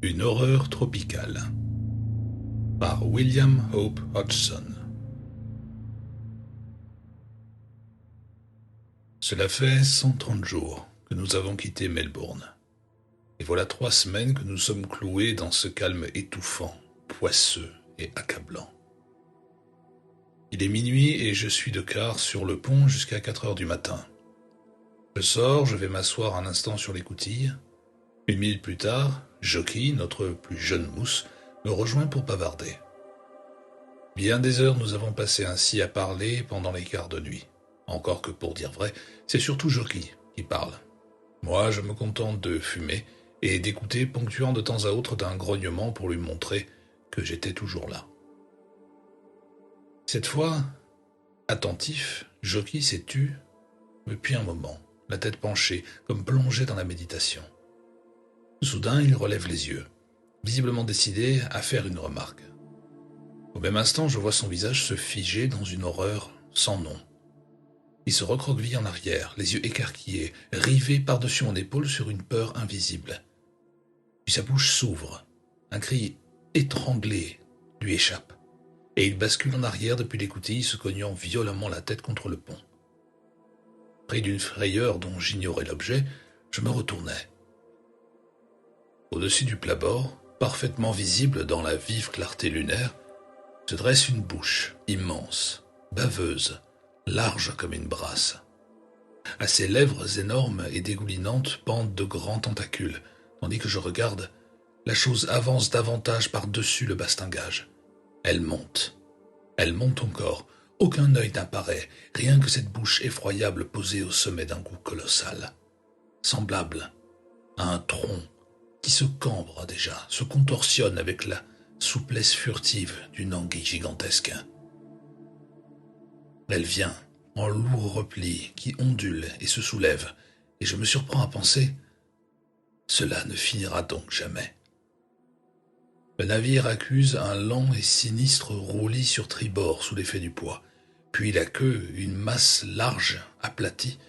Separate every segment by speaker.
Speaker 1: Une horreur tropicale par William Hope Hodgson. Cela fait 130 jours que nous avons quitté Melbourne. Et voilà 3 semaines que nous sommes cloués dans ce calme étouffant, poisseux et accablant. Il est minuit et je suis de quart sur le pont jusqu'à 4 heures du matin. Je sors, je vais m'asseoir un instant sur l'écoutille. 1 minute plus tard, Jockey, notre plus jeune mousse, me rejoint pour bavarder. Bien des heures nous avons passé ainsi à parler pendant les quarts de nuit. Encore que pour dire vrai, c'est surtout Jockey qui parle. Moi, je me contente de fumer et d'écouter, ponctuant de temps à autre d'un grognement pour lui montrer que j'étais toujours là. Cette fois, attentif, Jockey s'est tu depuis un moment, la tête penchée, comme plongé dans la méditation. Soudain, il relève les yeux, visiblement décidé à faire une remarque. Au même instant, je vois son visage se figer dans une horreur sans nom. Il se recroqueville en arrière, les yeux écarquillés, rivés par-dessus mon épaule sur une peur invisible. Puis sa bouche s'ouvre, un cri étranglé lui échappe, et il bascule en arrière depuis l'écoutille, se cognant violemment la tête contre le pont. Pris d'une frayeur dont j'ignorais l'objet, je me retournai. Au-dessus du plat-bord, parfaitement visible dans la vive clarté lunaire, se dresse une bouche immense, baveuse, large comme une brasse. À ses lèvres énormes et dégoulinantes pendent de grands tentacules, tandis que je regarde, la chose avance davantage par-dessus le bastingage. Elle monte encore, aucun œil n'apparaît, rien que cette bouche effroyable posée au sommet d'un cou colossal, semblable à un tronc qui se cambre déjà, se contorsionne avec la souplesse furtive d'une anguille gigantesque. Elle vient, en lourd repli qui ondule et se soulève, et je me surprends à penser « Cela ne finira donc jamais ». Le navire accuse un lent et sinistre roulis sur tribord sous l'effet du poids, puis la queue, une masse large, aplatie,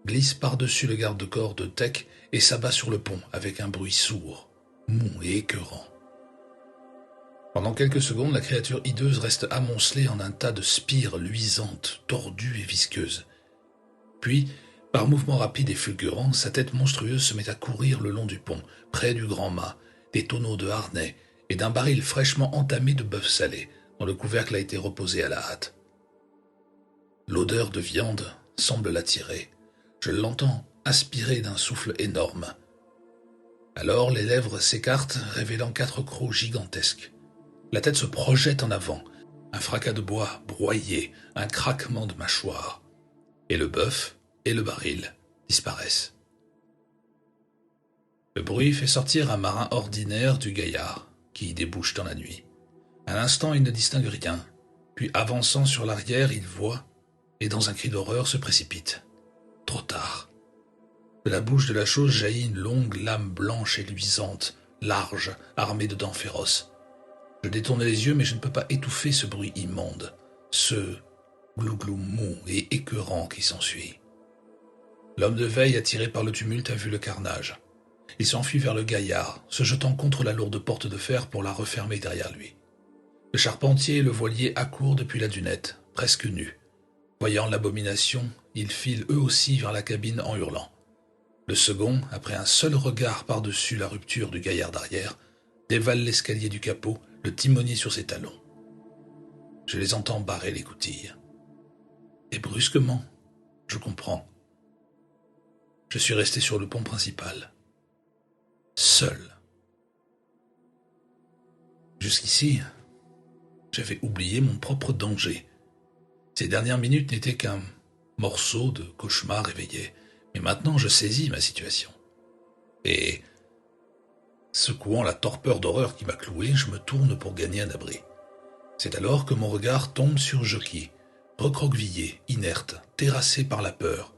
Speaker 1: glisse par-dessus le garde-corps de Tech et s'abat sur le pont avec un bruit sourd, mou et écœurant. Pendant quelques secondes, la créature hideuse reste amoncelée en un tas de spires luisantes, tordues et visqueuses. Puis, par mouvement rapide et fulgurant, sa tête monstrueuse se met à courir le long du pont, près du grand mât, des tonneaux de harnais et d'un baril fraîchement entamé de bœuf salé, dont le couvercle a été reposé à la hâte. L'odeur de viande semble l'attirer. Je l'entends aspirer d'un souffle énorme. Alors les lèvres s'écartent, révélant 4 crocs gigantesques. La tête se projette en avant, un fracas de bois broyé, un craquement de mâchoire. Et le bœuf et le baril disparaissent. Le bruit fait sortir un marin ordinaire du gaillard, qui débouche dans la nuit. Un instant, il ne distingue rien, puis avançant sur l'arrière, il voit, et dans un cri d'horreur se précipite. Trop tard. De la bouche de la chose jaillit une longue lame blanche et luisante, large, armée de dents féroces. Je détourne les yeux, mais je ne peux pas étouffer ce bruit immonde, ce glouglou mou et écœurant qui s'ensuit. L'homme de veille, attiré par le tumulte, a vu le carnage. Il s'enfuit vers le gaillard, se jetant contre la lourde porte de fer pour la refermer derrière lui. Le charpentier et le voilier accourent depuis la dunette, presque nus. Voyant l'abomination, ils filent eux aussi vers la cabine en hurlant. Le second, après un seul regard par-dessus la rupture du gaillard d'arrière, dévale l'escalier du capot, le timonier sur ses talons. Je les entends barrer l'écoutille. Et brusquement, je comprends. Je suis resté sur le pont principal. Seul. Jusqu'ici, j'avais oublié mon propre danger. Ces dernières minutes n'étaient qu'un morceau de cauchemar réveillé, mais maintenant je saisis ma situation. Et, secouant la torpeur d'horreur qui m'a cloué, je me tourne pour gagner un abri. C'est alors que mon regard tombe sur Jockey, recroquevillé, inerte, terrassé par la peur,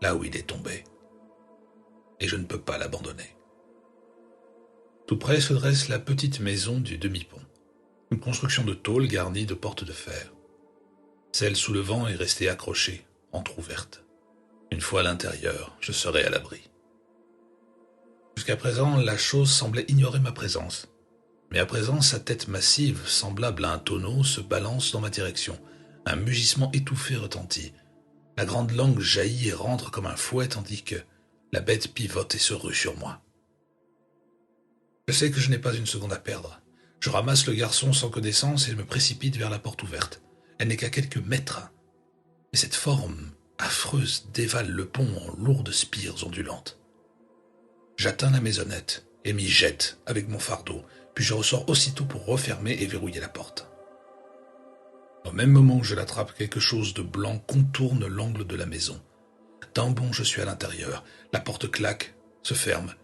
Speaker 1: là où il est tombé. Et je ne peux pas l'abandonner. Tout près se dresse la petite maison du demi-pont, une construction de tôle garnie de portes de fer. Celle sous le vent est restée accrochée, entr'ouverte. Une fois à l'intérieur, je serai à l'abri. Jusqu'à présent, la chose semblait ignorer ma présence. Mais à présent, sa tête massive, semblable à un tonneau, se balance dans ma direction. Un mugissement étouffé retentit. La grande langue jaillit et rentre comme un fouet tandis que la bête pivote et se rue sur moi. Je sais que je n'ai pas une seconde à perdre. Je ramasse le garçon sans connaissance et me précipite vers la porte ouverte. Elle n'est qu'à quelques mètres. Mais cette forme affreuse dévale le pont en lourdes spires ondulantes. J'atteins la maisonnette et m'y jette avec mon fardeau, puis je ressors aussitôt pour refermer et verrouiller la porte. Au même moment que je l'attrape, quelque chose de blanc contourne l'angle de la maison. D'un bond, je suis à l'intérieur. La porte claque, se ferme,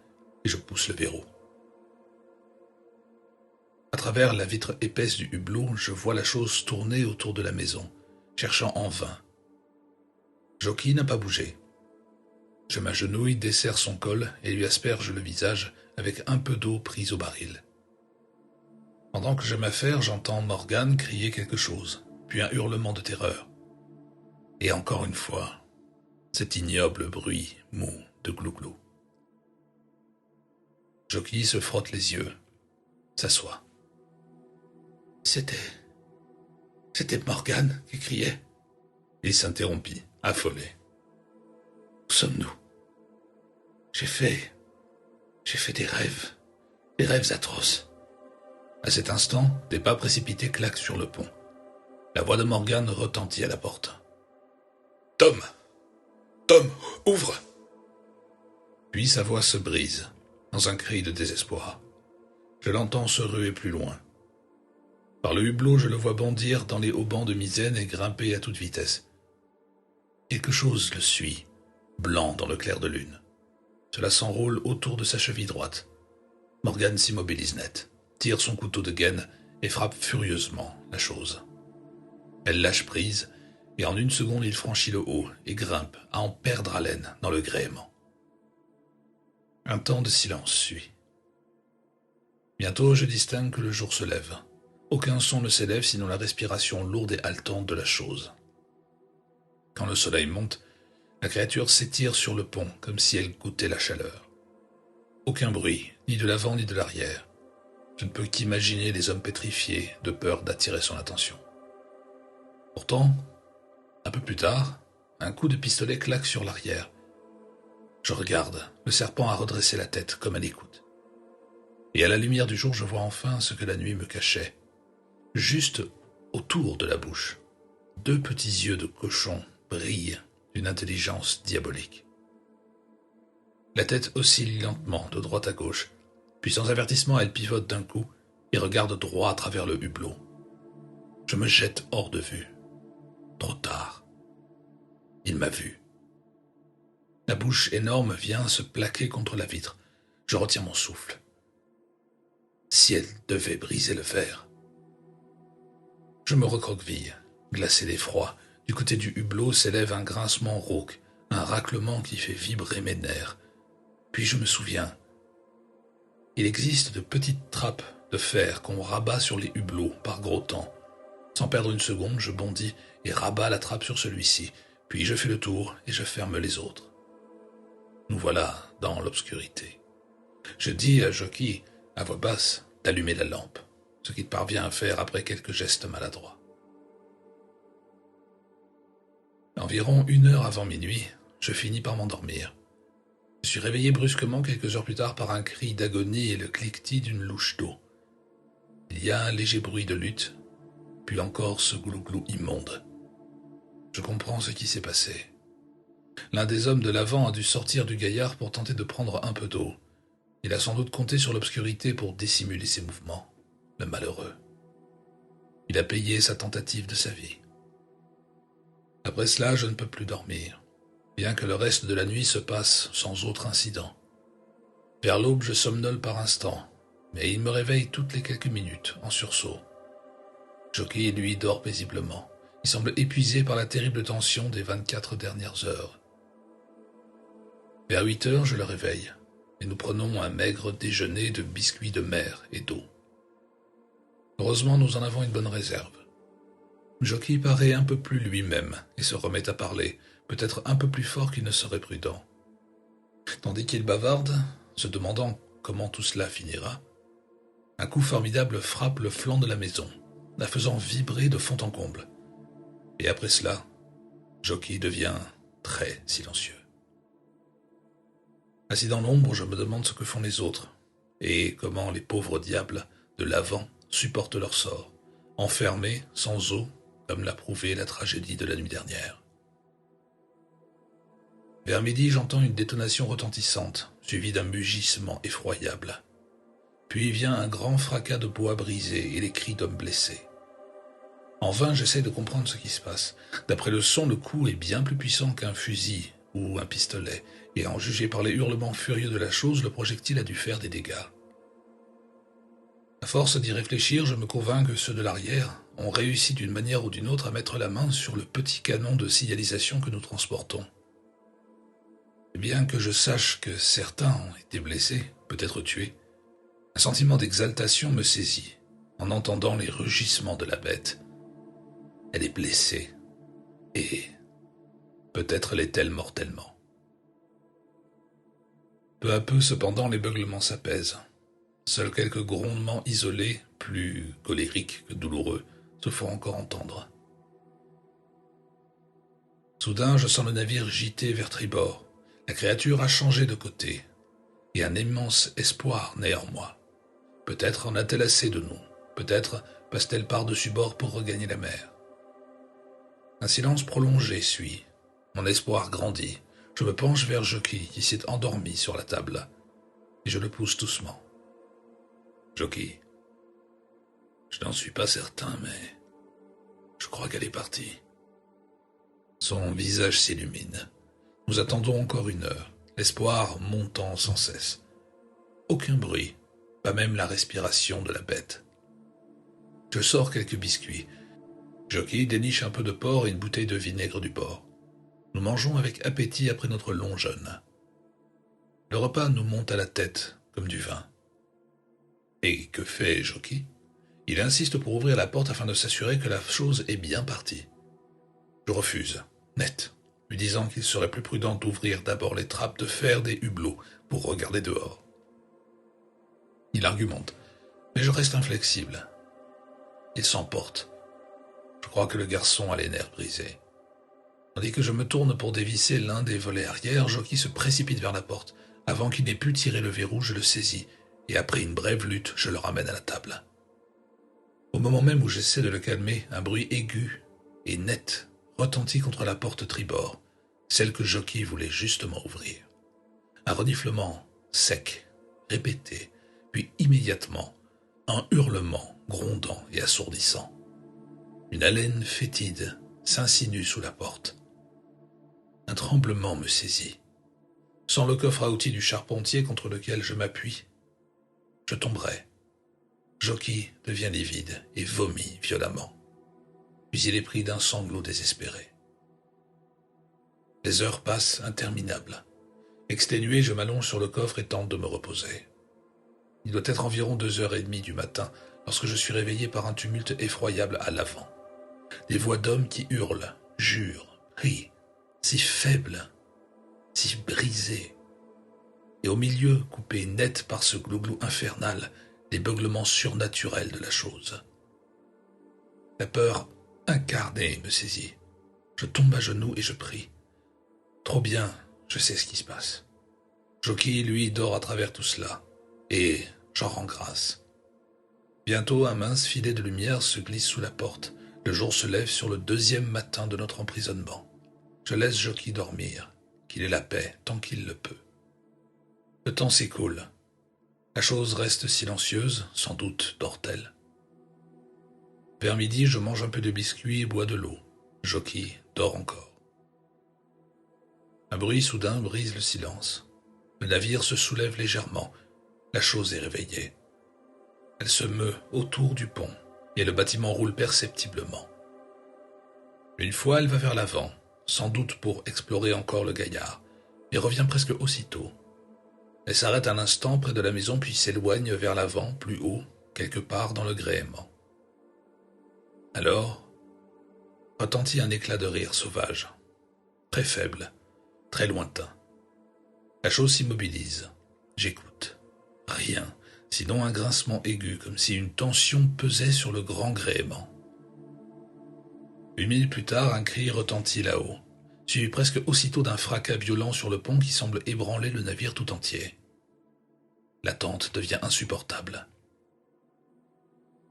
Speaker 1: et je pousse le verrou. À travers la vitre épaisse du hublot, je vois la chose tourner autour de la maison, cherchant en vain. Jockey n'a pas bougé. Je m'agenouille, desserre son col et lui asperge le visage avec un peu d'eau prise au baril. Pendant que je m'affaire, j'entends Morgan crier quelque chose, puis un hurlement de terreur. Et encore une fois, cet ignoble bruit mou de glouglou. Jockey se frotte les yeux, s'assoit. C'était Morgan qui criait. Il s'interrompit, affolé. Où sommes-nous? J'ai fait des rêves atroces. À cet instant, des pas précipités claquent sur le pont. La voix de Morgan retentit à la porte. Tom, ouvre! Puis sa voix se brise, dans un cri de désespoir. Je l'entends se ruer plus loin. Par le hublot, je le vois bondir dans les haubans de misaine et grimper à toute vitesse. Quelque chose le suit, blanc dans le clair de lune. Cela s'enroule autour de sa cheville droite. Morgan s'immobilise net, tire son couteau de gaine et frappe furieusement la chose. Elle lâche prise, et en une seconde il franchit le haut et grimpe à en perdre haleine dans le gréement. Un temps de silence suit. Bientôt je distingue que le jour se lève. Aucun son ne s'élève sinon la respiration lourde et haletante de la chose. Quand le soleil monte, la créature s'étire sur le pont comme si elle goûtait la chaleur. Aucun bruit, ni de l'avant ni de l'arrière. Je ne peux qu'imaginer les hommes pétrifiés de peur d'attirer son attention. Pourtant, un peu plus tard, un coup de pistolet claque sur l'arrière. Je regarde, le serpent a redressé la tête comme à l'écoute. Et à la lumière du jour, je vois enfin ce que la nuit me cachait. Juste autour de la bouche, 2 petits yeux de cochon brillent d'une intelligence diabolique. La tête oscille lentement de droite à gauche, puis sans avertissement elle pivote d'un coup et regarde droit à travers le hublot. Je me jette hors de vue. Trop tard. Il m'a vu. La bouche énorme vient se plaquer contre la vitre. Je retiens mon souffle. Si elle devait briser le verre. Je me recroqueville, glacé d'effroi. Du côté du hublot s'élève un grincement rauque, un raclement qui fait vibrer mes nerfs. Puis je me souviens. Il existe de petites trappes de fer qu'on rabat sur les hublots par gros temps. Sans perdre une seconde, je bondis et rabats la trappe sur celui-ci. Puis je fais le tour et je ferme les autres. Nous voilà dans l'obscurité. Je dis à Jockey, à voix basse, d'allumer la lampe, ce qu'il parvient à faire après quelques gestes maladroits. Environ 1 heure avant minuit, je finis par m'endormir. Je suis réveillé brusquement quelques heures plus tard par un cri d'agonie et le cliquetis d'une louche d'eau. Il y a un léger bruit de lutte, puis encore ce glouglou immonde. Je comprends ce qui s'est passé. L'un des hommes de l'avant a dû sortir du gaillard pour tenter de prendre un peu d'eau. Il a sans doute compté sur l'obscurité pour dissimuler ses mouvements, le malheureux. Il a payé sa tentative de sa vie. Après cela, je ne peux plus dormir, bien que le reste de la nuit se passe sans autre incident. Vers l'aube, je somnole par instants, mais il me réveille toutes les quelques minutes, en sursaut. Jockey, lui, dort paisiblement. Il semble épuisé par la terrible tension des 24 dernières heures. Vers 8 heures, je le réveille, et nous prenons un maigre déjeuner de biscuits de mer et d'eau. Heureusement, nous en avons une bonne réserve. Jockey paraît un peu plus lui-même et se remet à parler, peut-être un peu plus fort qu'il ne serait prudent. Tandis qu'il bavarde, se demandant comment tout cela finira, un coup formidable frappe le flanc de la maison, la faisant vibrer de fond en comble. Et après cela, Jockey devient très silencieux. Assis dans l'ombre, je me demande ce que font les autres, et comment les pauvres diables de l'avant supportent leur sort, enfermés, sans eau, comme l'a prouvé la tragédie de la nuit dernière. Vers midi, j'entends une détonation retentissante, suivie d'un mugissement effroyable. Puis vient un grand fracas de bois brisé et les cris d'hommes blessés. En vain, j'essaie de comprendre ce qui se passe. D'après le son, le coup est bien plus puissant qu'un fusil ou un pistolet, et à en juger par les hurlements furieux de la chose, le projectile a dû faire des dégâts. À force d'y réfléchir, je me convainc que ceux de l'arrière ont réussi d'une manière ou d'une autre à mettre la main sur le petit canon de signalisation que nous transportons. Et bien que je sache que certains ont été blessés, peut-être tués, un sentiment d'exaltation me saisit en entendant les rugissements de la bête. Elle est blessée, et peut-être l'est-elle mortellement. Peu à peu, cependant, les beuglements s'apaisent. Seuls quelques grondements isolés, plus colériques que douloureux, se font encore entendre. Soudain, je sens le navire gîter vers tribord. La créature a changé de côté, et un immense espoir naît en moi. Peut-être en a-t-elle assez de nous, peut-être passe-t-elle par-dessus bord pour regagner la mer. Un silence prolongé suit. Mon espoir grandit. Je me penche vers Jockey qui s'est endormi sur la table, et je le pousse doucement. Jockey, je n'en suis pas certain, mais je crois qu'elle est partie. Son visage s'illumine. Nous attendons encore 1 heure, l'espoir montant sans cesse. Aucun bruit, pas même la respiration de la bête. Je sors quelques biscuits. Jockey déniche un peu de porc et une bouteille de vinaigre du bord. Nous mangeons avec appétit après notre long jeûne. Le repas nous monte à la tête comme du vin. Et que fait Jockey? Il insiste pour ouvrir la porte afin de s'assurer que la chose est bien partie. Je refuse, net, lui disant qu'il serait plus prudent d'ouvrir d'abord les trappes de fer des hublots pour regarder dehors. Il argumente, mais je reste inflexible. Il s'emporte. Je crois que le garçon a les nerfs brisés. Tandis que je me tourne pour dévisser l'un des volets arrière, Jockey se précipite vers la porte. Avant qu'il n'ait pu tirer le verrou, je le saisis, et après une brève lutte, je le ramène à la table. Au moment même où j'essaie de le calmer, un bruit aigu et net retentit contre la porte tribord, celle que Jockey voulait justement ouvrir. Un reniflement sec, répété, puis immédiatement, un hurlement grondant et assourdissant. Une haleine fétide s'insinue sous la porte. Un tremblement me saisit. Sans le coffre à outils du charpentier contre lequel je m'appuie, je tomberai. Jockey devient livide et vomit violemment. Puis il est pris d'un sanglot désespéré. Les heures passent interminables. Exténué, je m'allonge sur le coffre et tente de me reposer. Il doit être environ 2h30 du matin lorsque je suis réveillé par un tumulte effroyable à l'avant. Des voix d'hommes qui hurlent, jurent, rient, si faibles, si brisées. Et au milieu, coupé net par ce glouglou infernal, les beuglements surnaturels de la chose. La peur incarnée me saisit. Je tombe à genoux et je prie. Trop bien, je sais ce qui se passe. Jockey, lui, dort à travers tout cela, et j'en rends grâce. Bientôt, un mince filet de lumière se glisse sous la porte. Le jour se lève sur le 2e matin de notre emprisonnement. Je laisse Jockey dormir, qu'il ait la paix tant qu'il le peut. Le temps s'écoule. La chose reste silencieuse, sans doute dort-elle. Vers midi, je mange un peu de biscuits et bois de l'eau. Jockey dort encore. Un bruit soudain brise le silence. Le navire se soulève légèrement. La chose est réveillée. Elle se meut autour du pont, et le bâtiment roule perceptiblement. Une fois, elle va vers l'avant, sans doute pour explorer encore le gaillard, et revient presque aussitôt. Elle s'arrête un instant près de la maison, puis s'éloigne vers l'avant, plus haut, quelque part dans le gréement. Alors, retentit un éclat de rire sauvage, très faible, très lointain. La chose s'immobilise. J'écoute. Rien, sinon un grincement aigu, comme si une tension pesait sur le grand gréement. 8 minutes plus tard, un cri retentit là-haut, suivi presque aussitôt d'un fracas violent sur le pont qui semble ébranler le navire tout entier. L'attente devient insupportable.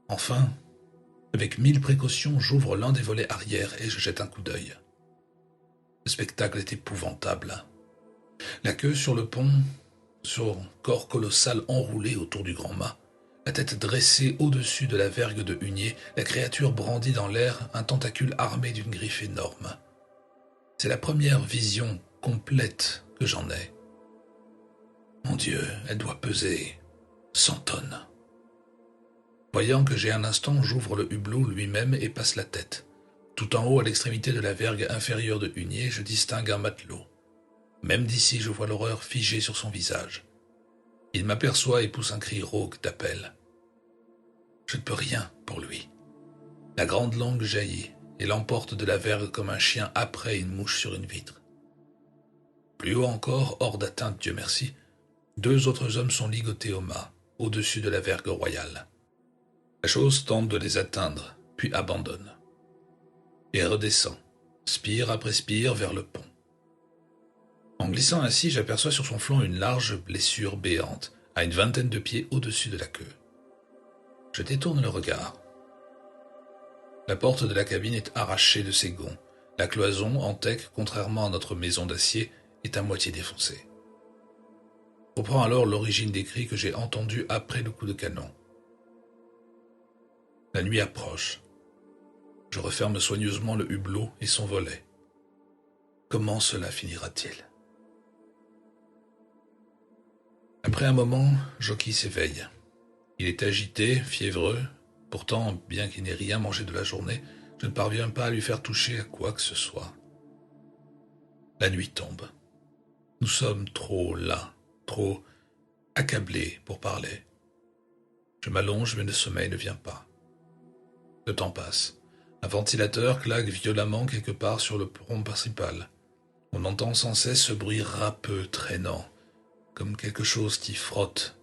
Speaker 1: Enfin, avec 1000 précautions, j'ouvre l'un des volets arrière et je jette un coup d'œil. Le spectacle est épouvantable. La queue sur le pont, son corps colossal enroulé autour du grand mât, la tête dressée au-dessus de la vergue de hunier, la créature brandit dans l'air un tentacule armé d'une griffe énorme. C'est la première vision complète que j'en ai. Mon Dieu, elle doit peser 100 tonnes. Voyant que j'ai un instant, j'ouvre le hublot lui-même et passe la tête. Tout en haut, à l'extrémité de la vergue inférieure de hunier, je distingue un matelot. Même d'ici, je vois l'horreur figée sur son visage. Il m'aperçoit et pousse un cri rauque d'appel. Je ne peux rien pour lui. La grande langue jaillit et l'emporte de la vergue comme un chien après une mouche sur une vitre. Plus haut encore, hors d'atteinte, Dieu merci, 2 autres hommes sont ligotés au mât, au-dessus de la vergue royale. La chose tente de les atteindre, puis abandonne. Et redescend, spire après spire, vers le pont. En glissant ainsi, j'aperçois sur son flanc une large blessure béante, à une vingtaine de pieds au-dessus de la queue. Je détourne le regard. La porte de la cabine est arrachée de ses gonds. La cloison, en teck, contrairement à notre maison d'acier, est à moitié défoncée. Je comprends alors l'origine des cris que j'ai entendus après le coup de canon. La nuit approche. Je referme soigneusement le hublot et son volet. Comment cela finira-t-il? Après un moment, Jockey s'éveille. Il est agité, fiévreux. Pourtant, bien qu'il n'ait rien mangé de la journée, je ne parviens pas à lui faire toucher à quoi que ce soit. La nuit tombe. Nous sommes trop là, trop accablés pour parler. Je m'allonge, mais le sommeil ne vient pas. Le temps passe. Un ventilateur claque violemment quelque part sur le pont principal. On entend sans cesse ce bruit râpeux, traînant, comme quelque chose qui frotte.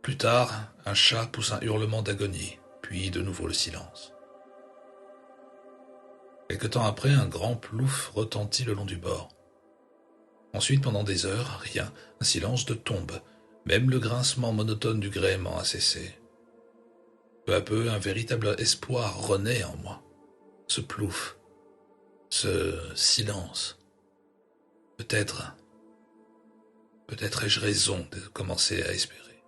Speaker 1: Plus tard, un chat pousse un hurlement d'agonie, puis de nouveau le silence. Quelque temps après, un grand plouf retentit le long du bord. Ensuite, pendant des heures, rien, un silence de tombe. Même le grincement monotone du gréement a cessé. Peu à peu, un véritable espoir renaît en moi. Ce plouf, ce silence. Peut-être ai-je raison de commencer à espérer.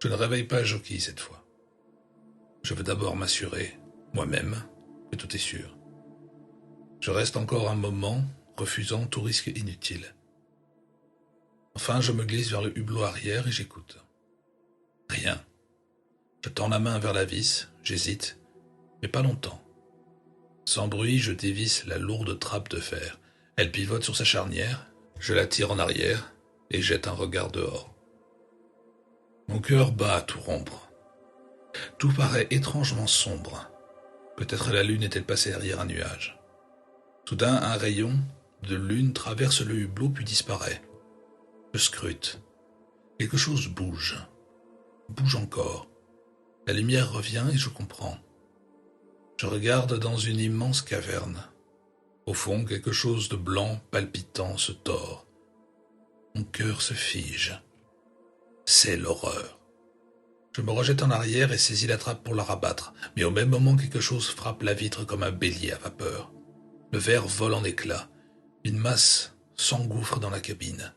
Speaker 1: Je ne réveille pas Jockey cette fois. Je veux d'abord m'assurer, moi-même, que tout est sûr. Je reste encore un moment, refusant tout risque inutile. Enfin, je me glisse vers le hublot arrière et j'écoute. Rien. Je tends la main vers la vis, j'hésite, mais pas longtemps. Sans bruit, je dévisse la lourde trappe de fer. Elle pivote sur sa charnière, je la tire en arrière et jette un regard dehors. Mon cœur bat à tout rompre. Tout paraît étrangement sombre. Peut-être la lune est-elle passée derrière un nuage. Soudain, un rayon de lune traverse le hublot puis disparaît. Je scrute. Quelque chose bouge. Bouge encore. La lumière revient et je comprends. Je regarde dans une immense caverne. Au fond, quelque chose de blanc palpitant se tord. Mon cœur se fige. C'est l'horreur. Je me rejette en arrière et saisis la trappe pour la rabattre, mais au même moment quelque chose frappe la vitre comme un bélier à vapeur. Le verre vole en éclats. Une masse s'engouffre dans la cabine.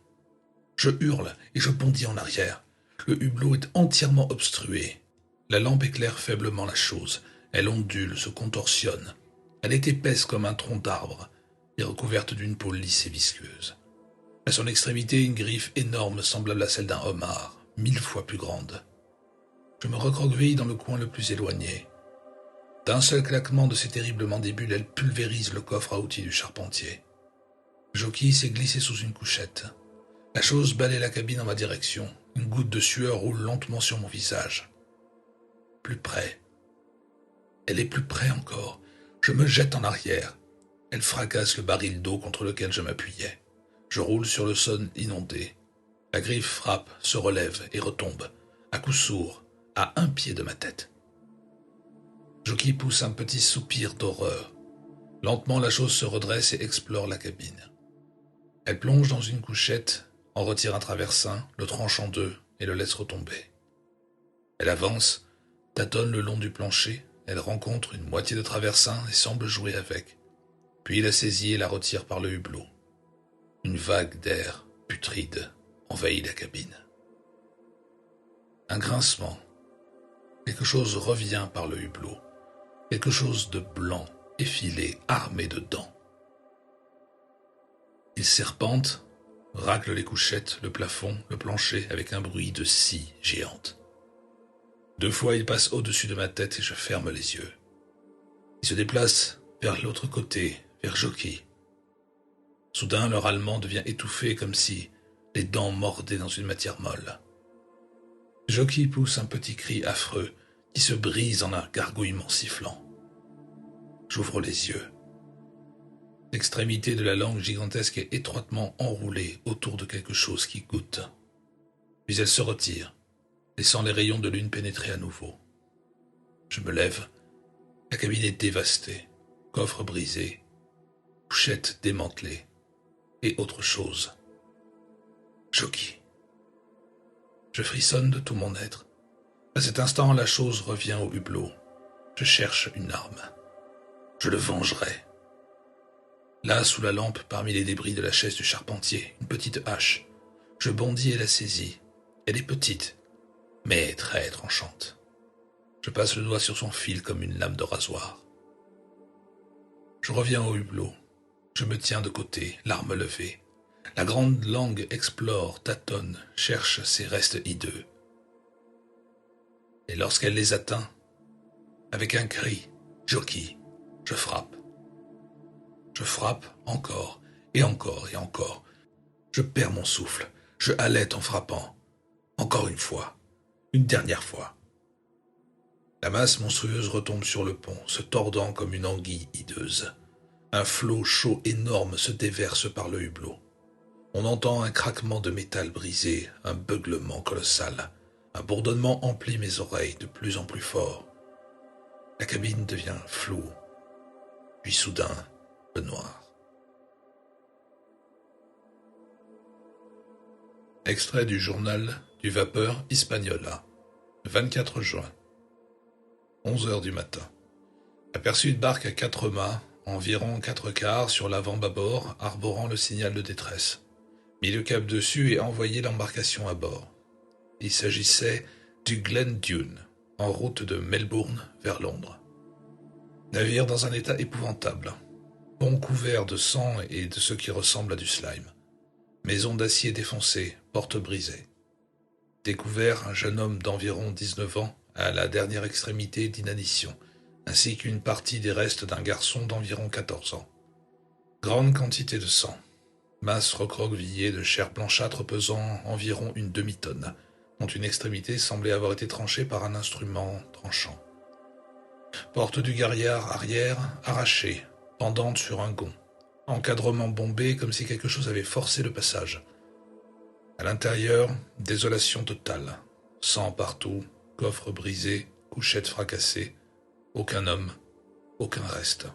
Speaker 1: Je hurle et je bondis en arrière. Le hublot est entièrement obstrué. La lampe éclaire faiblement la chose. Elle ondule, se contorsionne. Elle est épaisse comme un tronc d'arbre et recouverte d'une peau lisse et visqueuse. À son extrémité, une griffe énorme semblable à celle d'un homard, 1000 fois plus grande. Je me recroqueville dans le coin le plus éloigné. D'un seul claquement de ses terribles mandibules, elle pulvérise le coffre à outils du charpentier. Jockey s'est glissé sous une couchette. La chose balaie la cabine en ma direction. Une goutte de sueur roule lentement sur mon visage. Plus près. Elle est plus près encore. Je me jette en arrière. Elle fracasse le baril d'eau contre lequel je m'appuyais. Je roule sur le sol inondé. La griffe frappe, se relève et retombe, à coup sourd, à 1 pied de ma tête. Jockey pousse un petit soupir d'horreur. Lentement, la chose se redresse et explore la cabine. Elle plonge dans une couchette, en retire un traversin, le tranche en deux et le laisse retomber. Elle avance, tâtonne le long du plancher, elle rencontre une moitié de traversin et semble jouer avec. Puis la saisit et la retire par le hublot. Une vague d'air putride envahit la cabine. Un grincement. Quelque chose revient par le hublot. Quelque chose de blanc, effilé, armé de dents. Il serpente, racle les couchettes, le plafond, le plancher avec un bruit de scie géante. 2 fois il passe au-dessus de ma tête et je ferme les yeux. Il se déplace vers l'autre côté, vers Jockey. Soudain, le râlement devient étouffé comme si les dents mordaient dans une matière molle. Jockey pousse un petit cri affreux qui se brise en un gargouillement sifflant. J'ouvre les yeux. L'extrémité de la langue gigantesque est étroitement enroulée autour de quelque chose qui goûte. Puis elle se retire, laissant les rayons de lune pénétrer à nouveau. Je me lève. La cabine est dévastée. Coffre brisé, couchette démantelée et autre chose. Jockey. Je frissonne de tout mon être. À cet instant, la chose revient au hublot. Je cherche une arme. Je le vengerai. Là, sous la lampe, parmi les débris de la chaise du charpentier, une petite hache. Je bondis et la saisis. Elle est petite, mais très tranchante. Je passe le doigt sur son fil comme une lame de rasoir. Je reviens au hublot. Je me tiens de côté, l'arme levée. La grande langue explore, tâtonne, cherche ses restes hideux. Et lorsqu'elle les atteint, avec un cri, Jockey, je frappe. Je frappe encore, et encore, et encore. Je perds mon souffle, je halète en frappant. Encore une fois, une dernière fois. La masse monstrueuse retombe sur le pont, se tordant comme une anguille hideuse. Un flot chaud énorme se déverse par le hublot. On entend un craquement de métal brisé, un beuglement colossal. Un bourdonnement emplit mes oreilles de plus en plus fort. La cabine devient floue, puis soudain, le noir. Extrait du journal du Vapeur Hispaniola, 24 juin, 11 heures du matin. Aperçu une barque à 4 mâts, environ 4 quarts sur l'avant-bâbord, arborant le signal de détresse. Mis le cap dessus et envoyé l'embarcation à bord. Il s'agissait du Glen Dune, en route de Melbourne vers Londres. Navire dans un état épouvantable. Pont couvert de sang et de ce qui ressemble à du slime. Maison d'acier défoncée, porte brisée. Découvert un jeune homme d'environ 19 ans à la dernière extrémité d'inanition, ainsi qu'une partie des restes d'un garçon d'environ 14 ans. Grande quantité de sang. Masse recroquevillée de chair blanchâtre pesant environ une demi-tonne, dont une extrémité semblait avoir été tranchée par un instrument tranchant. Porte du garriard arrière arrachée, pendante sur un gond. Encadrement bombé comme si quelque chose avait forcé le passage. À l'intérieur, désolation totale. Sang partout, coffre brisé, couchette fracassée. Aucun homme, aucun reste.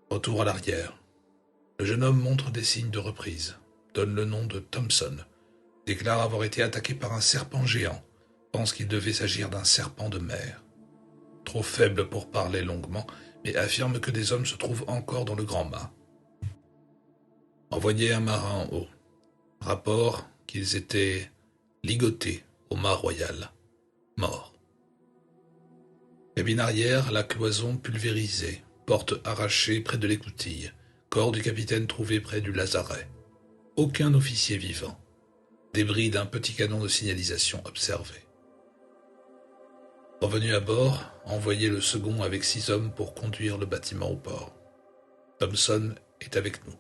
Speaker 1: Retour à l'arrière. Le jeune homme montre des signes de reprise, donne le nom de Thompson, déclare avoir été attaqué par un serpent géant, pense qu'il devait s'agir d'un serpent de mer. Trop faible pour parler longuement, mais affirme que des hommes se trouvent encore dans le grand mât. Envoyé un marin en haut. Rapport qu'ils étaient ligotés au mât royal, morts. Cabine arrière, la cloison pulvérisée, porte arrachée près de l'écoutille, corps du capitaine trouvé près du lazaret. Aucun officier vivant. Débris d'un petit canon de signalisation observé. Revenu à bord, envoyé le second avec 6 hommes pour conduire le bâtiment au port. Thompson est avec nous.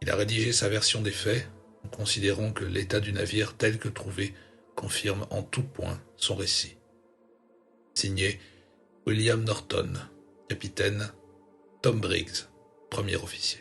Speaker 1: Il a rédigé sa version des faits, en considérant que l'état du navire tel que trouvé confirme en tout point son récit. Signé William Norton, capitaine, Tom Briggs, premier officier.